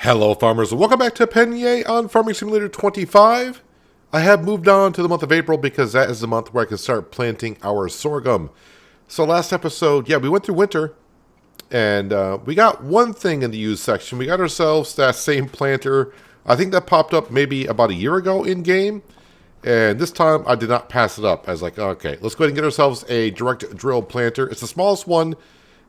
Hello farmers, and welcome back to Pallegney on Farming Simulator 25. I have moved on to the month of April because that is the month where I can start planting our sorghum. So last episode, we went through winter, and we got one thing in the used section. We got ourselves that same planter. I think that popped up maybe about a year ago in-game, and this time I did not pass it up. I was like, okay, let's go ahead and get ourselves a direct drill planter. It's the smallest one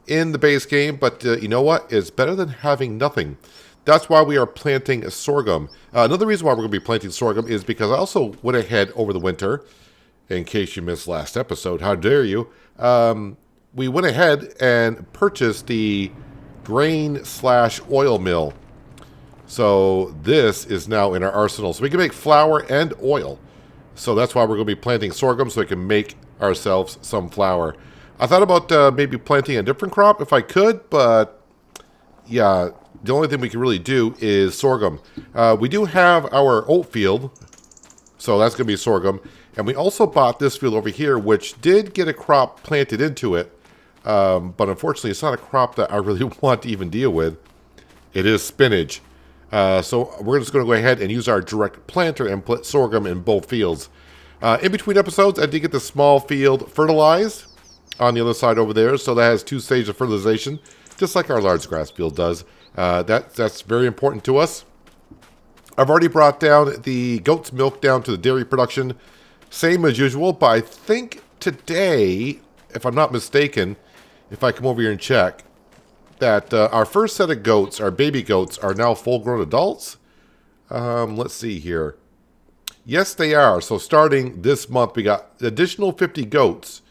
in the base game, but you know what? It's better than having nothing. That's why we are planting sorghum. Another reason why we're going to be planting sorghum is because I also went ahead over the winter, in case you missed last episode, how dare you, we went ahead and purchased the grain/oil mill. So this is now in our arsenal. So we can make flour and oil. So that's why we're going to be planting sorghum, so we can make ourselves some flour. I thought about maybe planting a different crop if I could, but yeah, the only thing we can really do is sorghum. We do have our oat field, so that's going to be sorghum. And we also bought this field over here, which did get a crop planted into it. But unfortunately, it's not a crop that I really want to even deal with. It is spinach. So we're just going to go ahead and use our direct planter and put sorghum in both fields. In between episodes, I did get the small field fertilized on the other side over there. So that has 2 stages of fertilization, just like our large grass field does. That's very important to us. I've already brought down the goat's milk down to the dairy production, same as usual, but I think today, if I'm not mistaken, if I come over here and check, that our first set of goats, our baby goats, are now full-grown adults. Let's see here. Yes, they are. So starting this month, we got additional 50 goats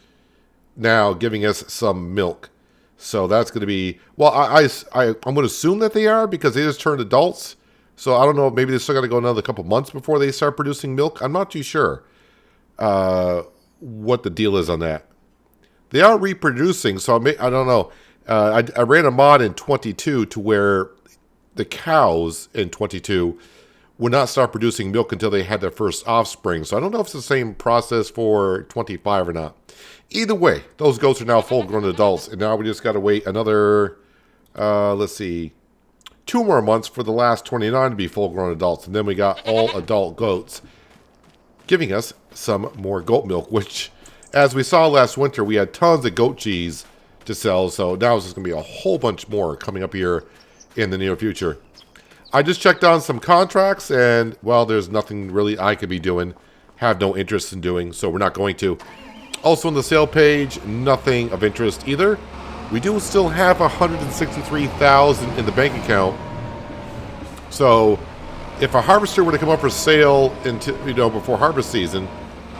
now giving us some milk. So that's going to be, well, I'm going to assume that they are because they just turned adults. So I don't know, maybe they still got to go another couple months before they start producing milk. I'm not too sure what the deal is on that. They are reproducing, so I don't know. I ran a mod in 22 to where the cows in 22 would not start producing milk until they had their first offspring. So I don't know if it's the same process for 25 or not. Either way, those goats are now full-grown adults, and now we just got to wait another, let's see, 2 more months for the last 29 to be full-grown adults, and then we got all adult goats, giving us some more goat milk, which, as we saw last winter, we had tons of goat cheese to sell, so now it's just going to be a whole bunch more coming up here in the near future. I just checked on some contracts, and, well, there's nothing really I could be doing, have no interest in doing, so we're not going to. Also on the sale page, nothing of interest either. We do still have $163,000 in the bank account. So if a harvester were to come up for sale before harvest season,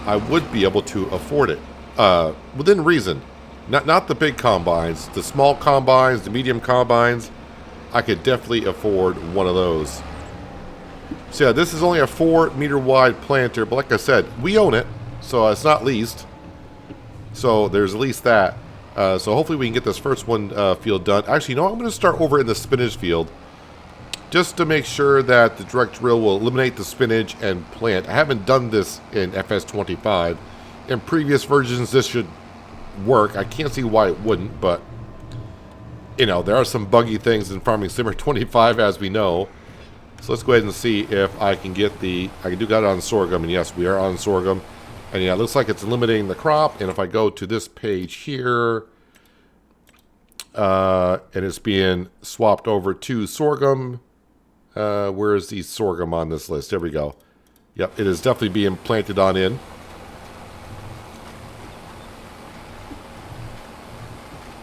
I would be able to afford it. Within reason. Not the big combines, the small combines, the medium combines. I could definitely afford one of those. So yeah, this is only a 4-meter wide planter, but like I said, we own it, so it's not leased. So there's at least that. So hopefully we can get this first one field done. Actually, I'm going to start over in the spinach field, just to make sure that the direct drill will eliminate the spinach and plant. I haven't done this in FS25. In previous versions, this should work. I can't see why it wouldn't, but there are some buggy things in Farming Simulator 25, as we know. So let's go ahead and see if I can get I can do that on sorghum, and yes, we are on sorghum. And yeah, it looks like it's eliminating the crop. And if I go to this page here, and it's being swapped over to sorghum. Where is the sorghum on this list? There we go. Yep, it is definitely being planted on in.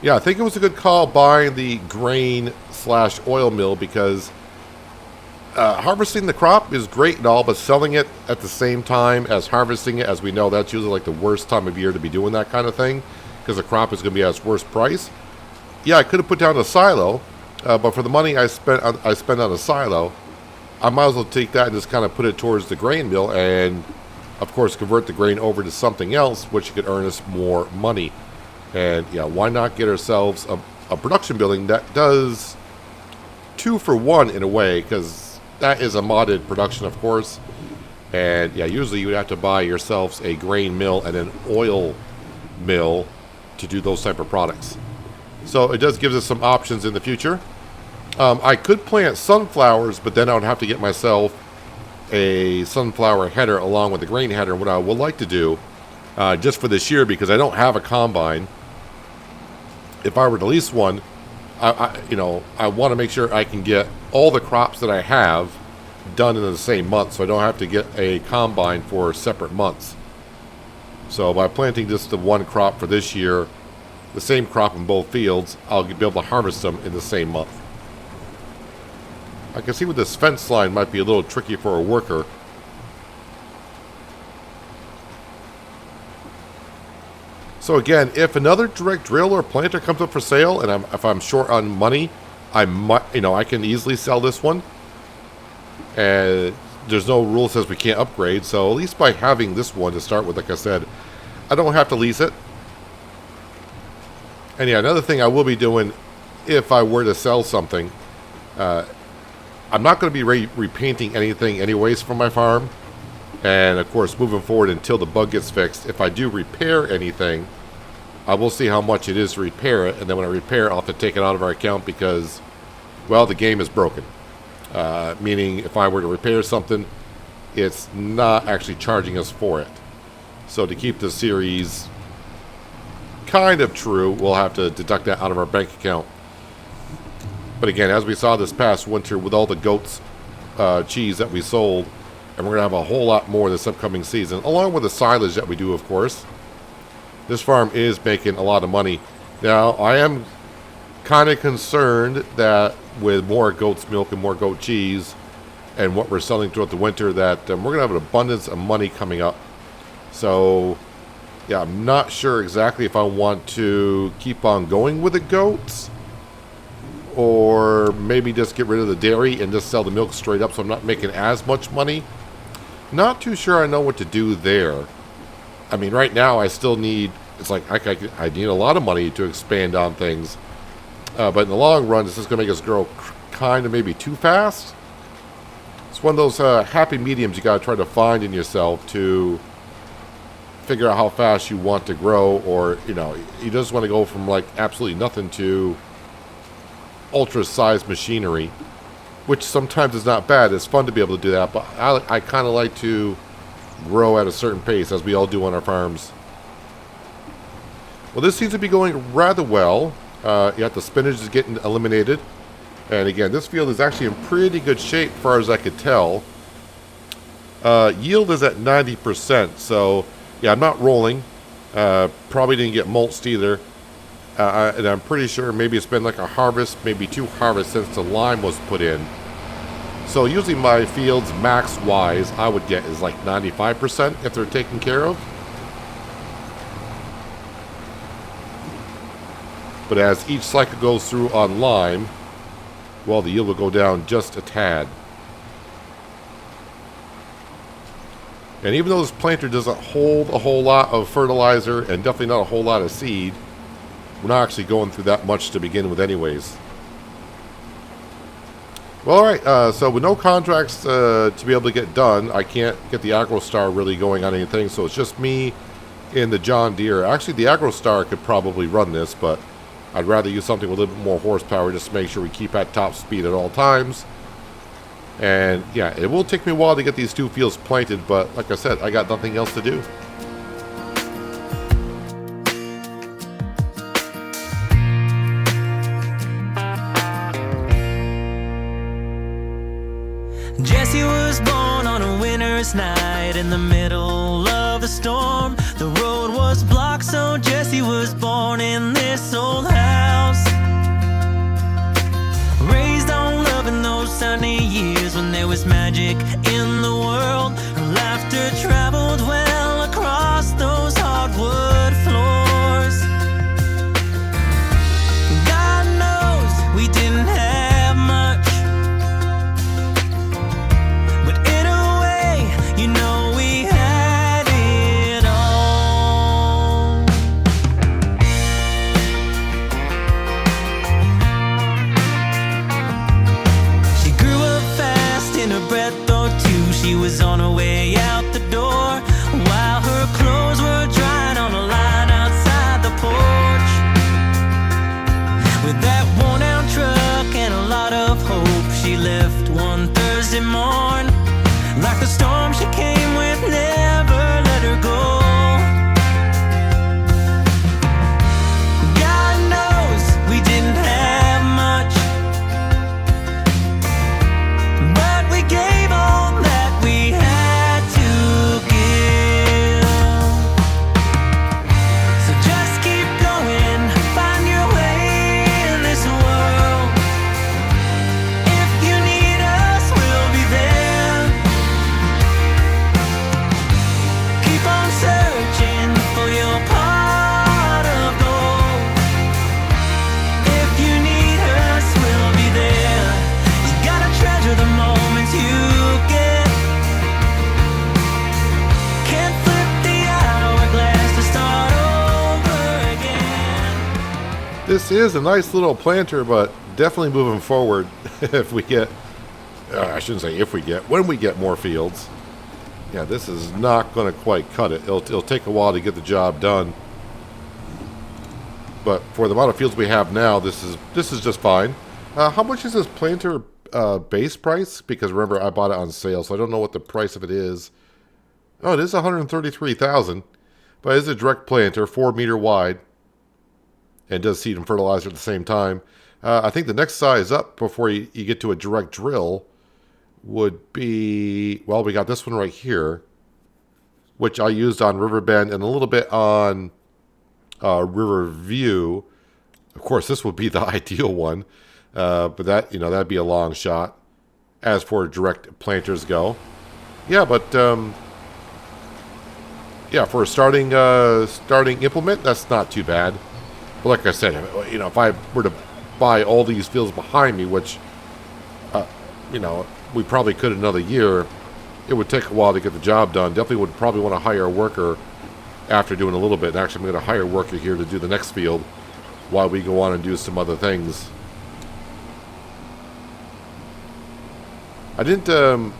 Yeah, I think it was a good call buying the grain/oil mill because harvesting the crop is great and all, but selling it at the same time as harvesting it, as we know, that's usually like the worst time of year to be doing that kind of thing because the crop is going to be at its worst price. Yeah, I could have put down a silo, but for the money I spent on a silo, I might as well take that and just kind of put it towards the grain mill and, of course, convert the grain over to something else, which could earn us more money. And yeah, why not get ourselves a production building that does 2 for 1 in a way, because that is a modded production, of course. And yeah, usually you would have to buy yourselves a grain mill and an oil mill to do those type of products. So it does give us some options in the future. I could plant sunflowers, but then I would have to get myself a sunflower header along with the grain header. What I would like to do, just for this year, because I don't have a combine, if I were to lease one, I want to make sure I can get all the crops that I have done in the same month, so I don't have to get a combine for separate months. So by planting just the one crop for this year, the same crop in both fields, I'll be able to harvest them in the same month. I can see with this fence line might be a little tricky for a worker. So again, if another direct drill or planter comes up for sale, and if I'm short on money, I can easily sell this one. And there's no rule that says we can't upgrade, so at least by having this one to start with, like I said, I don't have to lease it. And yeah, another thing I will be doing if I were to sell something, I'm not going to be repainting anything anyways from my farm. And of course, moving forward until the bug gets fixed, if I do repair anything, I will see how much it is to repair it. And then when I repair it, I'll have to take it out of our account because, well, the game is broken. Meaning if I were to repair something, it's not actually charging us for it. So to keep the series kind of true, we'll have to deduct that out of our bank account. But again, as we saw this past winter with all the goats cheese that we sold, and we're going to have a whole lot more this upcoming season, along with the silage that we do, of course. This farm is making a lot of money. Now, I am kind of concerned that with more goat's milk and more goat cheese and what we're selling throughout the winter, that we're going to have an abundance of money coming up. So, yeah, I'm not sure exactly if I want to keep on going with the goats or maybe just get rid of the dairy and just sell the milk straight up so I'm not making as much money. Not too sure I know what to do there. I mean, right now I still need, it's like I need a lot of money to expand on things. But in the long run, this is going to make us grow kind of maybe too fast. It's one of those happy mediums you got to try to find in yourself to figure out how fast you want to grow, or, you just want to go from like absolutely nothing to ultra-sized machinery, which sometimes is not bad. It's fun to be able to do that, but I kind of like to grow at a certain pace, as we all do on our farms. Well, this seems to be going rather well. The spinach is getting eliminated. And again, this field is actually in pretty good shape, as far as I could tell. Yield is at 90%, so yeah, I'm not rolling. Probably didn't get mulched either. And I'm pretty sure maybe it's been like a harvest, maybe 2 harvests since the lime was put in. So usually my fields max-wise I would get is like 95% if they're taken care of. But as each cycle goes through on lime, well, the yield will go down just a tad. And even though this planter doesn't hold a whole lot of fertilizer and definitely not a whole lot of seed, we're not actually going through that much to begin with anyways. Well, alright, so with no contracts to be able to get done, I can't get the AgroStar really going on anything, so it's just me in the John Deere. Actually, the AgroStar could probably run this, but I'd rather use something with a little bit more horsepower just to make sure we keep at top speed at all times. And yeah, it will take me a while to get these 2 fields planted, but like I said, I got nothing else to do. Jesse was born on a winter's night in the middle of a storm. The road was blocked, so Jesse was born in this old house. Raised on love in those sunny years when there was magic in the world. Her laughter traveled well across those hardwood floors. God knows we didn't have much, but in a way, you know we had it all. She grew up fast in a breath or two. She left one Thursday morn. Like the storm she came with, never let her go. God knows we didn't have much, but we gave all that we had to give. So just keep going, find your way in this world. If you need us, we'll be there. Keep on searching for your pot of gold. If you need us, we'll be there. You gotta treasure the moments you get. Can't flip the hourglass to start over again. This is a nice little planter, but definitely moving forward if we get, I shouldn't say if we get, when we get more fields. Yeah, this is not going to quite cut it. It'll take a while to get the job done. But for the amount of fields we have now, this is just fine. How much is this planter base price? Because remember, I bought it on sale, so I don't know what the price of it is. Oh, it is $133,000. But it is a direct planter, 4 meter wide. And does seed and fertilizer at the same time. I think the next size up before you get to a direct drill would be, well, we got this one right here, which I used on Riverbend and a little bit on Riverview. Of course, this would be the ideal one, but that, that'd be a long shot as for direct planters go. Yeah, but yeah, for a starting implement, that's not too bad. But like I said, if I were to buy all these fields behind me, which we probably could another year, it would take a while to get the job done. Definitely would probably want to hire a worker after doing a little bit. And actually, I'm going to hire a worker here to do the next field while we go on and do some other things. I didn't,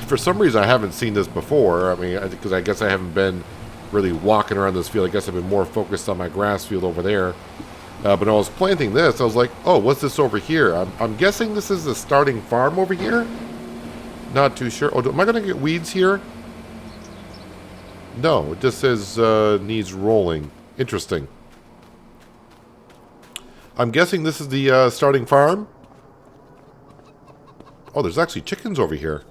for some reason, I haven't seen this before. I mean, because I guess I haven't been really walking around this field. I guess I've been more focused on my grass field over there. But when I was planting this, I was like, oh, what's this over here? I'm guessing this is the starting farm over here? Not too sure. Oh, am I going to get weeds here? No, it just says needs rolling. Interesting. I'm guessing this is the starting farm. Oh, there's actually chickens over here.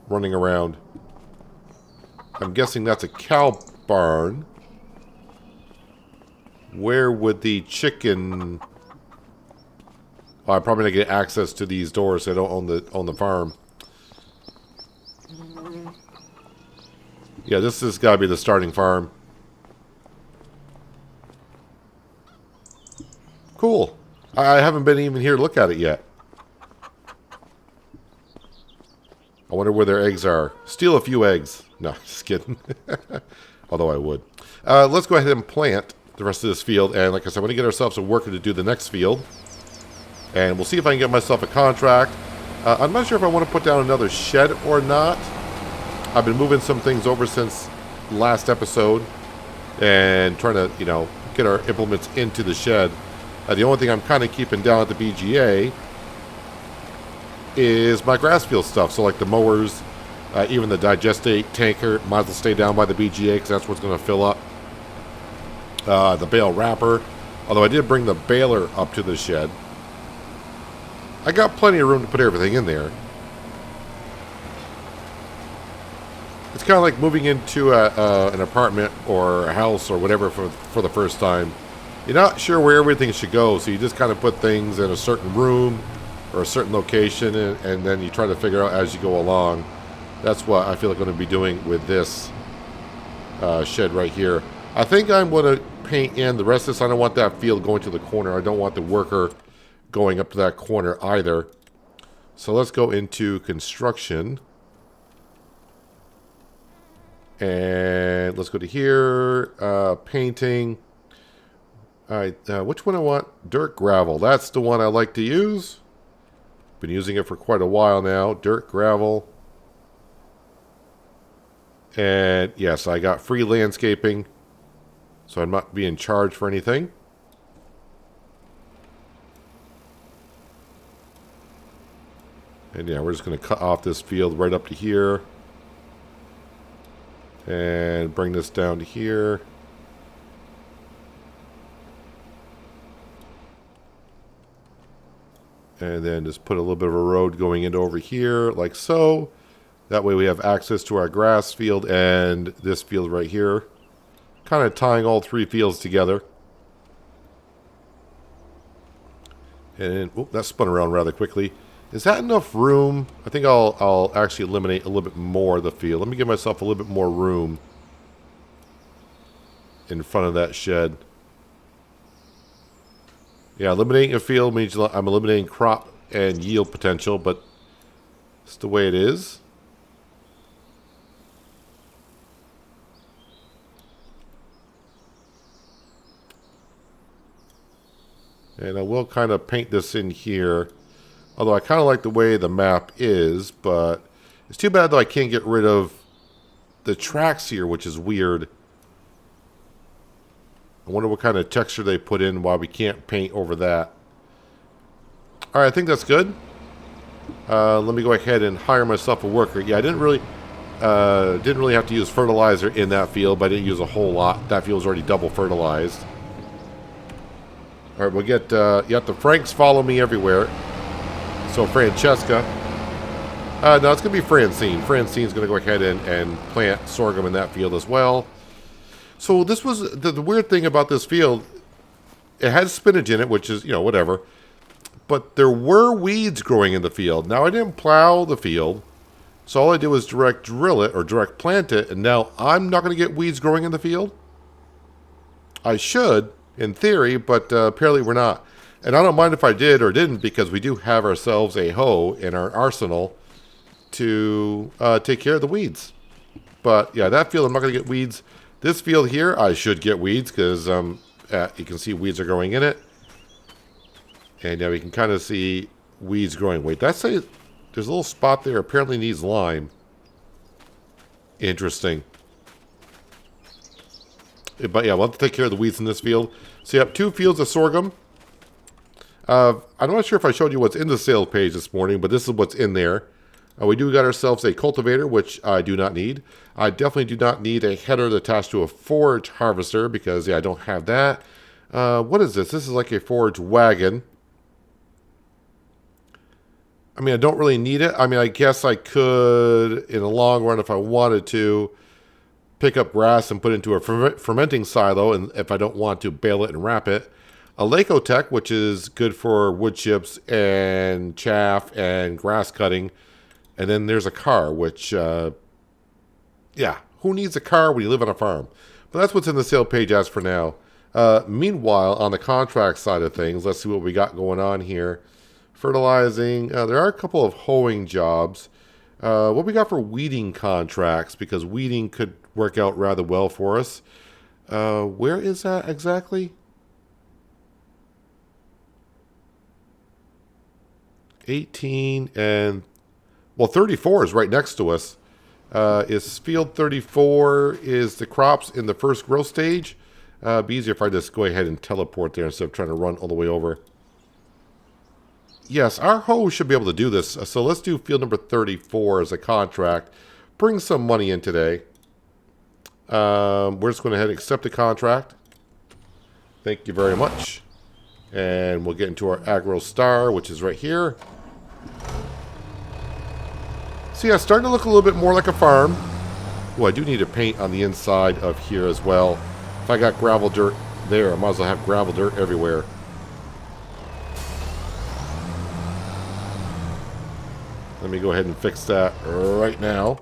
Running around. I'm guessing that's a cow barn. Where would the chicken... Oh, I'm probably not get access to these doors, so I don't own the farm. Yeah, this has got to be the starting farm. Cool. I haven't been even here to look at it yet. I wonder where their eggs are. Steal a few eggs. No, just kidding. Although I would. Let's go ahead and plant the rest of this field. And like I said, I'm going to get ourselves a worker to do the next field. And we'll see if I can get myself a contract. I'm not sure if I want to put down another shed or not. I've been moving some things over since last episode. And trying to, get our implements into the shed. The only thing I'm kind of keeping down at the BGA is my grass field stuff. So like the mowers, even the digestate tanker, might as well stay down by the BGA because that's what's going to fill up. The bale wrapper. Although I did bring the baler up to the shed. I got plenty of room to put everything in there. It's kind of like moving into an apartment or a house or whatever for the first time. You're not sure where everything should go, so you just kind of put things in a certain room or a certain location, and then you try to figure out as you go along. That's what I feel like I'm going to be doing with this shed right here. I think I'm going to paint in the rest of this. I don't want that field going to the corner. I don't want the worker going up to that corner either. So let's go into construction. And let's go to here. Painting. All right, which one I want? Dirt gravel. That's the one I like to use. Been using it for quite a while now. Dirt gravel. And yes, I got free landscaping. So I'm not being charged for anything. And yeah, we're just going to cut off this field right up to here. And bring this down to here. And then just put a little bit of a road going into over here, like so. That way we have access to our grass field and this field right here. Kind of tying all three fields together. And that spun around rather quickly. Is that enough room? I think I'll actually eliminate a little bit more of the field. Let me give myself a little bit more room in front of that shed. Yeah, eliminating a field means I'm eliminating crop and yield potential, but it's the way it is. And I will kind of paint this in here. Although I kind of like the way the map is, but it's too bad though I can't get rid of the tracks here, which is weird. I wonder what kind of texture they put in why we can't paint over that. Alright, I think that's good. Let me go ahead and hire myself a worker. Yeah, I didn't really have to use fertilizer in that field, but I didn't use a whole lot. That field was already double fertilized. Alright, we'll get, the Franks follow me everywhere. So Francesca. No, it's going to be Francine. Francine's going to go ahead and plant sorghum in that field as well. So this was, the weird thing about this field, it had spinach in it, which is, whatever. But there were weeds growing in the field. Now, I didn't plow the field. So all I did was direct drill it or direct plant it. And now I'm not going to get weeds growing in the field. I should, in theory, but apparently we're not. And I don't mind if I did or didn't, because we do have ourselves a hoe in our arsenal to take care of the weeds. But yeah, that field I'm not going to get weeds. This field here, I should get weeds, because you can see weeds are growing in it. And yeah, we can kind of see weeds growing. Wait, there's a little spot there. Apparently needs lime. Interesting. But yeah, we'll have to take care of the weeds in this field. So you have 2 fields of sorghum. I'm not sure if I showed you what's in the sales page this morning, but this is what's in there. We do got ourselves a cultivator, which I do not need. I definitely do not need a header attached to a forage harvester, because, yeah, I don't have that. What is this? This is like a forage wagon. I mean, I don't really need it. I mean, I guess I could, in the long run, if I wanted to, pick up grass and put it into a fermenting silo, and if I don't want to, bale it and wrap it. A Lacotech, which is good for wood chips and chaff and grass cutting. And then there's a car, which, yeah, who needs a car when you live on a farm? But that's what's in the sale page as for now. Meanwhile, on the contract side of things, let's see what we got going on here. Fertilizing. There are a couple of hoeing jobs. What we got for weeding contracts, because weeding could work out rather well for us. Where is that exactly? 18 and, well, 34 is right next to us. Is field 34 is the crops in the first growth stage. Be easier if I just go ahead and teleport there instead of trying to run all the way over. Yes, our hoe should be able to do this. So let's do field number 34 as a contract. Bring some money in today. We're just going to head and accept the contract. Thank you very much. And we'll get into our Agro Star, which is right here. So yeah, starting to look a little bit more like a farm. Oh, I do need to paint on the inside of here as well. If I got gravel dirt there, I might as well have gravel dirt everywhere. Let me go ahead and fix that right now.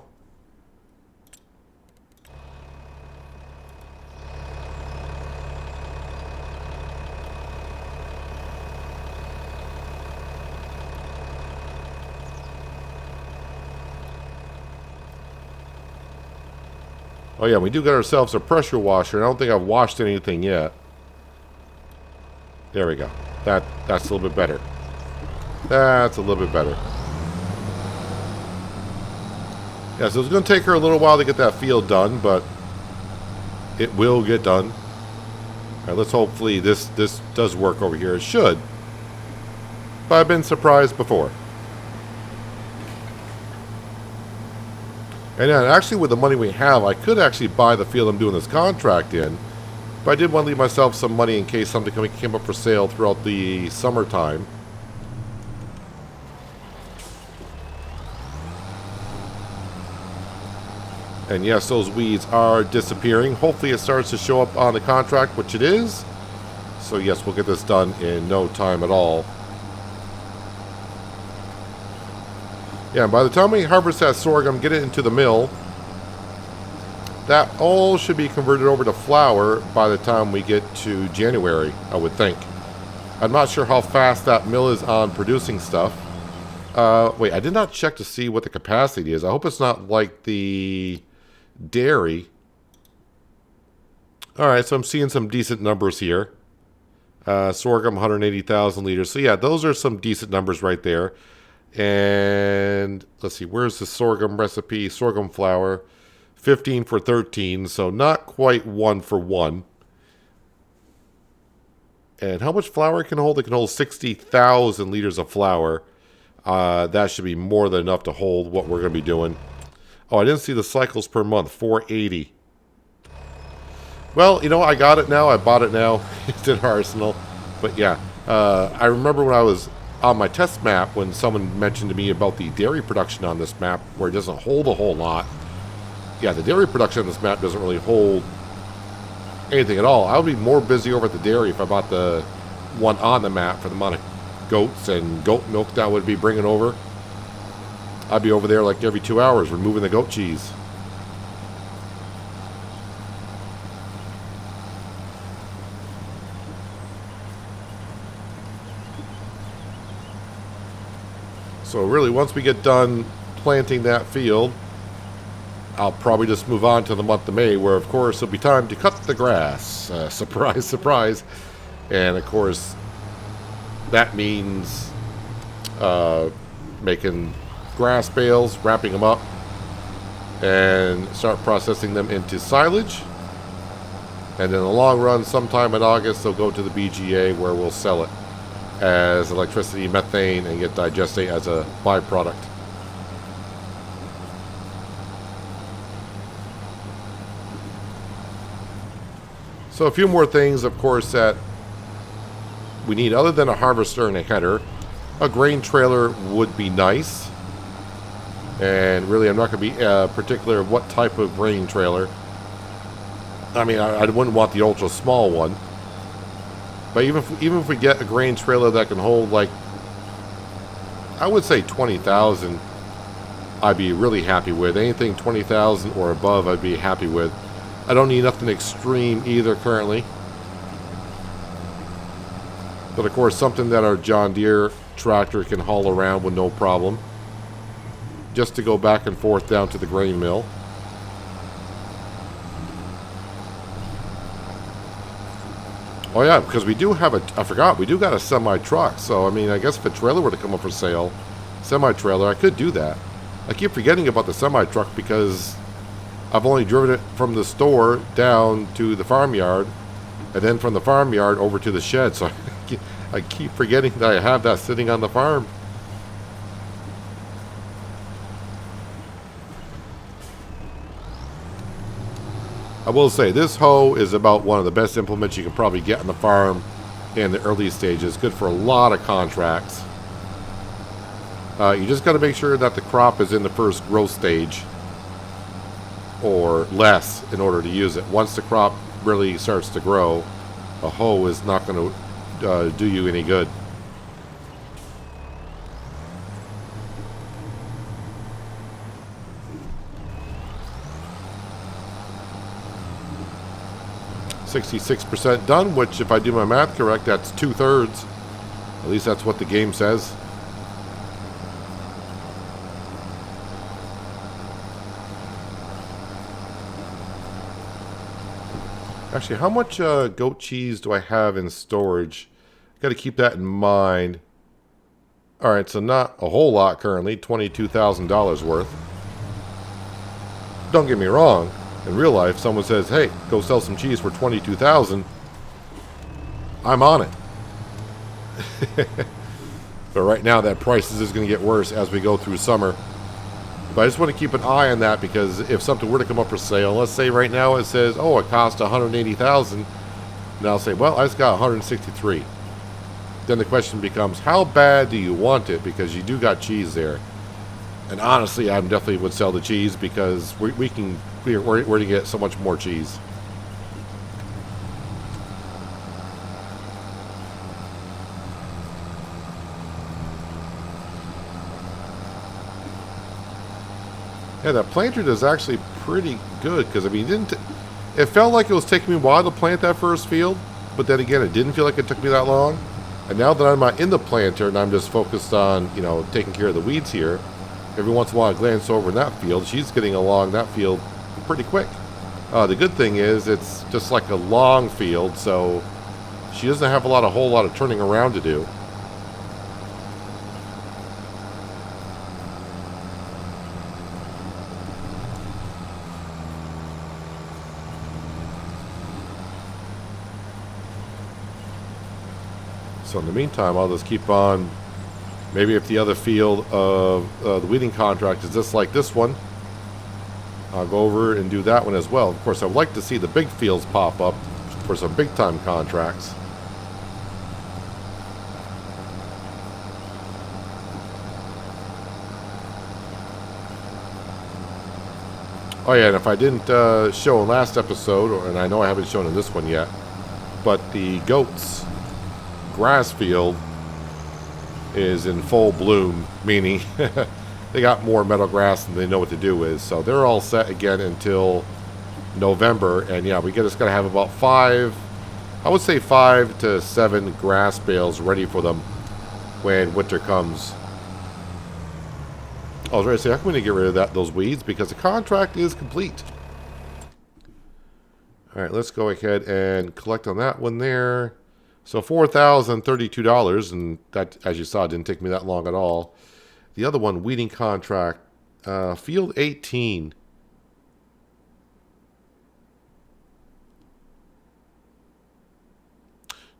Oh yeah, we do get ourselves a pressure washer. I don't think I've washed anything yet. There we go. That's a little bit better. That's a little bit better. Yeah, so it's going to take her a little while to get that field done, but it will get done. All right, let's hopefully this does work over here. It should. But I've been surprised before. And then actually with the money we have, I could actually buy the field I'm doing this contract in. But I did want to leave myself some money in case something came up for sale throughout the summertime. And yes, those weeds are disappearing. Hopefully it starts to show up on the contract, which it is. So yes, we'll get this done in no time at all. Yeah, and by the time we harvest that sorghum, get it into the mill, that all should be converted over to flour by the time we get to January, I would think. I'm not sure how fast that mill is on producing stuff. Wait, I did not check to see what the capacity is. I hope it's not like the dairy. Alright, so I'm seeing some decent numbers here. Sorghum, 180,000 liters. So yeah, those are some decent numbers right there. And let's see, where's the sorghum recipe? Sorghum flour, 15 for 13, so not quite 1 for 1. And how much flour can hold? It can hold 60,000 liters of flour. That should be more than enough to hold what we're going to be doing. Oh, I didn't see the cycles per month, 480. Well, you know, I got it now. I bought it now. It's in our arsenal. But yeah, I remember when I was on my test map when someone mentioned to me about the dairy production on this map where it doesn't hold a whole lot. Yeah, the dairy production on this map doesn't really hold anything at all. I would be more busy over at the dairy if I bought the one on the map for the amount of goats and goat milk that I would be bringing over. I'd be over there like every 2 hours removing the goat cheese. So really, once we get done planting that field, I'll probably just move on to the month of May, where, of course, it'll be time to cut the grass. Surprise, surprise. And, of course, that means making grass bales, wrapping them up, and start processing them into silage. And in the long run, sometime in August, they'll go to the BGA, where we'll sell it as electricity, methane, and get digestate as a byproduct. So a few more things, of course, that we need other than a harvester and a header. A grain trailer would be nice. And really, I'm not going to be particular what type of grain trailer. I mean, I wouldn't want the ultra small one. But even if we get a grain trailer that can hold, like, I would say 20,000, I'd be really happy with. Anything 20,000 or above, I'd be happy with. I don't need nothing extreme either currently. But of course, something that our John Deere tractor can haul around with no problem. Just to go back and forth down to the grain mill. Oh yeah, because we do have I forgot, we do got a semi-truck. So, I mean, I guess if a trailer were to come up for sale, semi-trailer, I could do that. I keep forgetting about the semi-truck because I've only driven it from the store down to the farmyard, and then from the farmyard over to the shed. So I keep forgetting that I have that sitting on the farm. I will say, this hoe is about one of the best implements you can probably get on the farm in the early stages. Good for a lot of contracts. You just got to make sure that the crop is in the first growth stage or less in order to use it. Once the crop really starts to grow, a hoe is not going to do you any good. %, done, which if I do my math correct, that's 2/3. At least that's what the game says. Actually, how much goat cheese do I have in storage? Got to keep that in mind. Alright, so not a whole lot currently, $22,000 worth. Don't get me wrong. In real life, someone says, hey, go sell some cheese for $22,000. I'm on it. But right now, that price is going to get worse as we go through summer. But I just want to keep an eye on that because if something were to come up for sale, let's say right now it says, oh, it cost $180,000, and I'll say, well, I just got 163. Then the question becomes, how bad do you want it? Because you do got cheese there. And honestly, I definitely would sell the cheese because we're to get so much more cheese. Yeah, that planter is actually pretty good because, I mean, it felt like it was taking me a while to plant that first field, but then again, it didn't feel like it took me that long. And now that I'm in the planter and I'm just focused on, you know, taking care of the weeds here, every once in a while I glance over in that field. She's getting along that field pretty quick. The good thing is it's just like a long field, so she doesn't have a whole lot of turning around to do. So in the meantime, I'll just keep on. Maybe if the other field of the weeding contract is just like this one, I'll go over and do that one as well. Of course, I would like to see the big fields pop up for some big-time contracts. Oh yeah, and if I didn't show in last episode, and I know I haven't shown in this one yet, but the goats' grass field is in full bloom, meaning they got more meadow grass than they know what to do with. So they're all set again until November. And yeah, we just got to have about 5 to 7 grass bales ready for them when winter comes. I was ready to say, how come we didn't get rid of those weeds? Because the contract is complete. All right, let's go ahead and collect on that one there. So $4,032, and that, as you saw, didn't take me that long at all. The other one, weeding contract, field 18.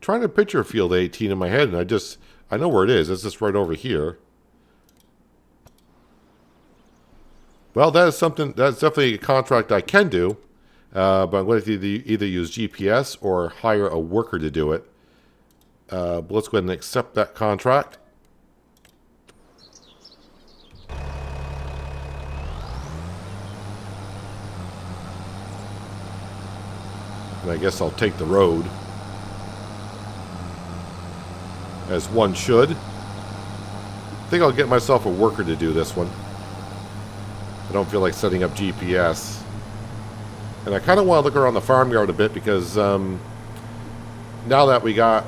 Trying to picture field 18 in my head, and I know where it is. It's just right over here. Well, that's definitely a contract I can do, but I'm going to either use GPS or hire a worker to do it. But let's go ahead and accept that contract. And I guess I'll take the road, as one should. I think I'll get myself a worker to do this one. I don't feel like setting up GPS. And I kind of want to look around the farmyard a bit because now that we got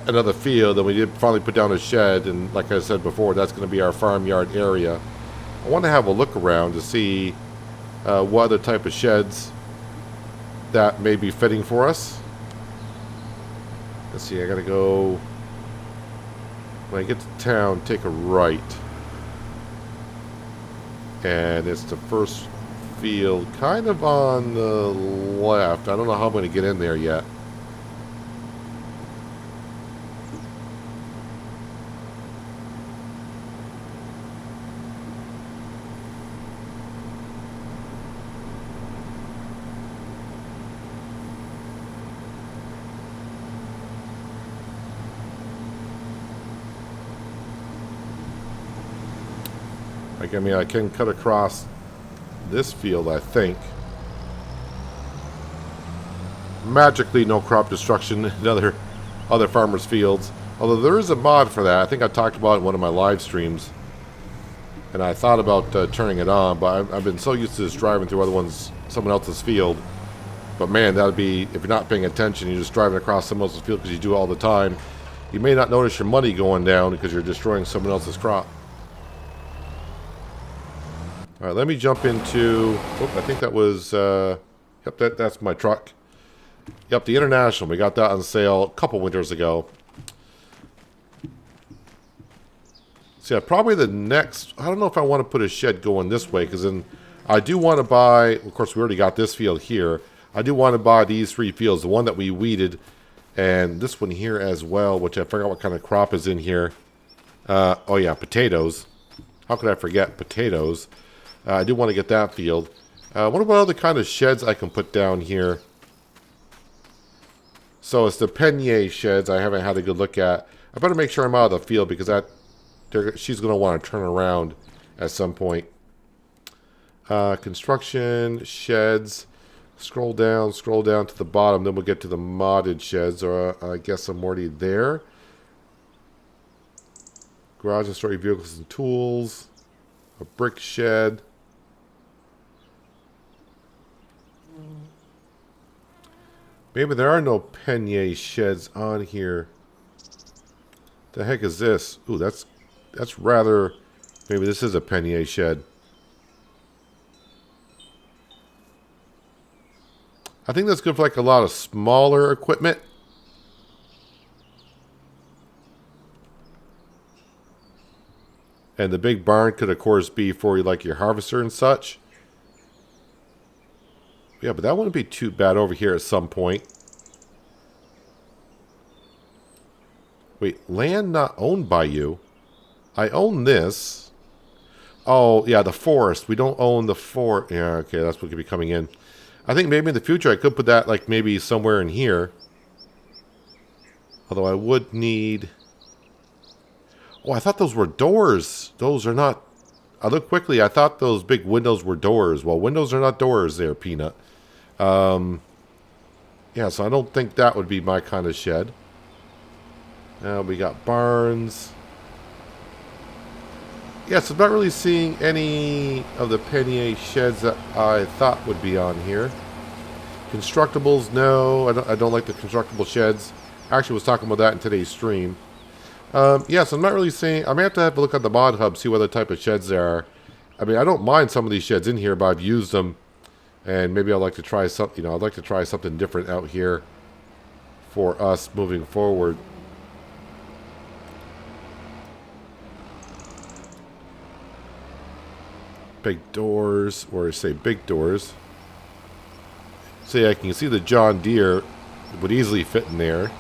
another field and we did finally put down a shed, and like I said before, that's going to be our farmyard area. I want to have a look around to see what other type of sheds that may be fitting for us. Let's see, I got to go, when I get to town, take a right. And it's the first field kind of on the left. I don't know how I'm going to get in there yet. I mean, I can cut across this field, I think. Magically, no crop destruction in other farmers' fields. Although there is a mod for that. I think I talked about it in one of my live streams. And I thought about turning it on, but I've been so used to just driving through someone else's field. But man, that would be, if you're not paying attention, you're just driving across someone else's field because you do it all the time. You may not notice your money going down because you're destroying someone else's crop. All right, let me jump into, I think that was, yep, that's my truck. Yep, the International. We got that on sale a couple winters ago. So yeah, probably the next, I don't know if I want to put a shed going this way, because then I do want to buy, of course we already got this field here. I do want to buy these 3 fields, the one that we weeded, and this one here as well, which I forgot what kind of crop is in here. Oh yeah, potatoes. How could I forget potatoes? I do want to get that field. I wonder what other kind of sheds I can put down here. So it's the Pallegney sheds I haven't had a good look at. I better make sure I'm out of the field because she's going to want to turn around at some point. Construction, sheds. Scroll down to the bottom. Then we'll get to the modded sheds. Or I guess I'm already there. Garage and storage vehicles and tools. A brick shed. Maybe there are no Pallegney sheds on here. The heck is this? Ooh, that's rather... Maybe this is a Pallegney shed. I think that's good for like a lot of smaller equipment. And the big barn could of course be for like your harvester and such. Yeah, but that wouldn't be too bad over here at some point. Wait, land not owned by you? I own this. Oh, yeah, the forest. We don't own the forest. Yeah, okay, that's what could be coming in. I think maybe in the future I could put that like maybe somewhere in here. Although I would need... Oh, I thought those were doors. Those are not... I looked quickly. I thought those big windows were doors. Well, windows are not doors there, Peanut. Yeah, so I don't think that would be my kind of shed. We got barns. Yeah, so I'm not really seeing any of the Pallegney sheds that I thought would be on here. Constructibles, no. I don't like the constructible sheds. I actually was talking about that in today's stream. Yeah, so I'm not really seeing... I may have to a look at the mod hub, see what other type of sheds there are. I mean, I don't mind some of these sheds in here, but I've used them. And maybe I'd like to try something, I'd like to try something different out here for us moving forward. Big doors, or say big doors. So yeah, I can see the John Deere would easily fit in there,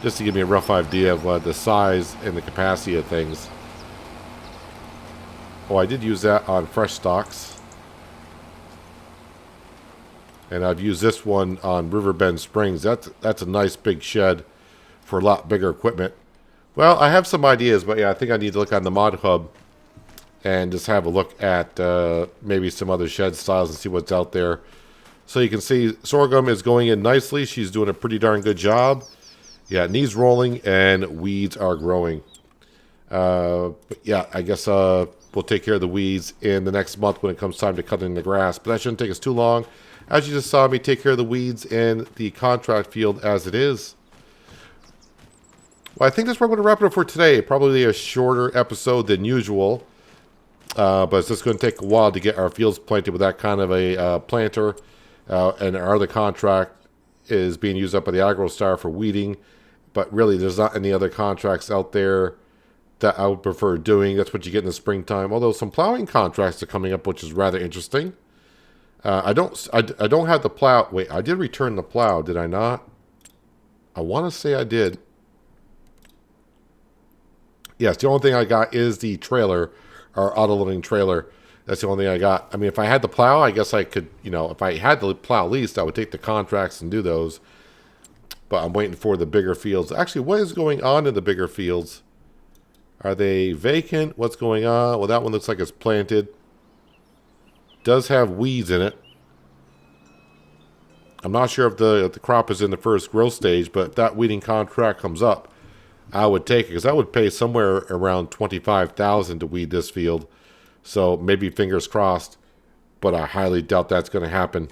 just to give me a rough idea of the size and the capacity of things. Oh, I did use that on fresh stocks. And I've used this one on Riverbend Springs. That's a nice big shed for a lot bigger equipment. Well, I have some ideas, but yeah, I think I need to look on the mod hub and just have a look at maybe some other shed styles and see what's out there. So you can see sorghum is going in nicely. She's doing a pretty darn good job. Yeah, it needs rolling and weeds are growing. But yeah, I guess we'll take care of the weeds in the next month when it comes time to cutting the grass. But that shouldn't take us too long. As you just saw me take care of the weeds in the contract field as it is. Well, I think that's where I'm going to wrap it up for today. Probably a shorter episode than usual. But it's just going to take a while to get our fields planted with that kind of a planter. And our other contract is being used up by the AgroStar for weeding. But really, there's not any other contracts out there that I would prefer doing. That's what you get in the springtime. Although some plowing contracts are coming up, which is rather interesting. I don't have the plow. Wait, I did return the plow, did I not? I want to say I did. Yes, the only thing I got is the trailer, our auto-loading trailer. That's the only thing I got. I mean, if I had the plow, I guess I could, if I had the plow leased, I would take the contracts and do those. But I'm waiting for the bigger fields. Actually, what is going on in the bigger fields? Are they vacant? What's going on? Well, that one looks like it's planted. Does have weeds in it. I'm not sure if the crop is in the first growth stage, but if that weeding contract comes up, I would take it because I would pay somewhere around $25,000 to weed this field. So maybe fingers crossed, but I highly doubt that's going to happen.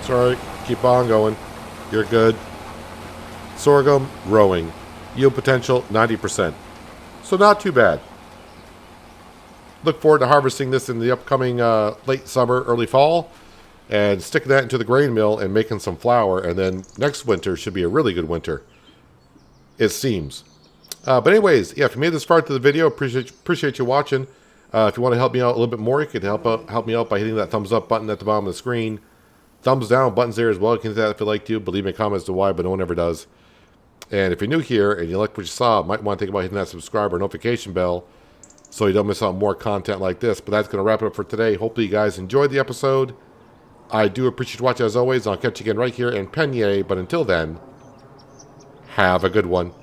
Sorry, keep on going. You're good. Sorghum growing. Yield potential 90%. So not too bad. Look forward to harvesting this in the upcoming late summer, early fall, and sticking that into the grain mill and making some flour. And then next winter should be a really good winter. It seems. But anyways, yeah, if you made this far into the video, appreciate you watching. If you want to help me out a little bit more, you can help me out by hitting that thumbs up button at the bottom of the screen. Thumbs down buttons there as well. You can do that if you like to. But leave me comments to why, but no one ever does. And if you're new here and you like what you saw, might want to think about hitting that subscribe or notification bell so you don't miss out on more content like this. But that's going to wrap it up for today. Hopefully you guys enjoyed the episode. I do appreciate you watching as always. I'll catch you again right here in Pallegney. But until then, have a good one.